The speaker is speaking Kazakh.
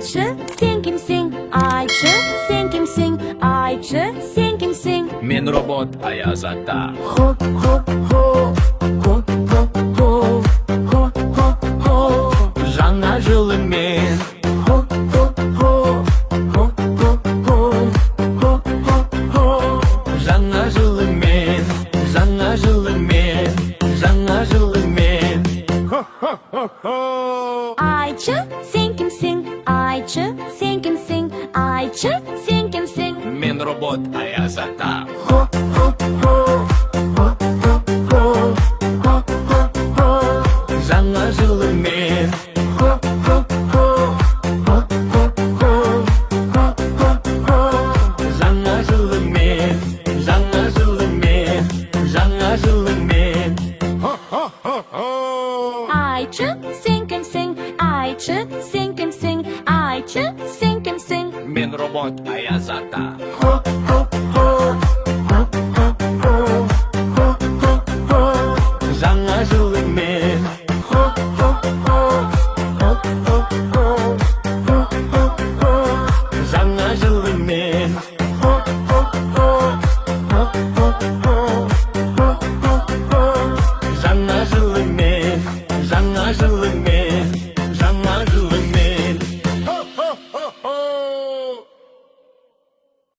Ayçı sen kimsin? Ayçı sen kimsin? Ayçı sen kimsin? Мен робот, а я зата. Жаңа жылыңмен жаңа жылыңмен жаңа жылыңмен жаңа жылыңмен Ayçı sen kimsin? Ayçı sen kimsin? Ayçı sen kimsin? Мен робот, а я зата. жаңа жылыңмен жаңа жылыңмен жаңа жылыңмен жаңа жылыңмен Ayçı sen kimsin? Ayçı sen kimsin? Ayçı sen kimsin? Мен робот, а я зата.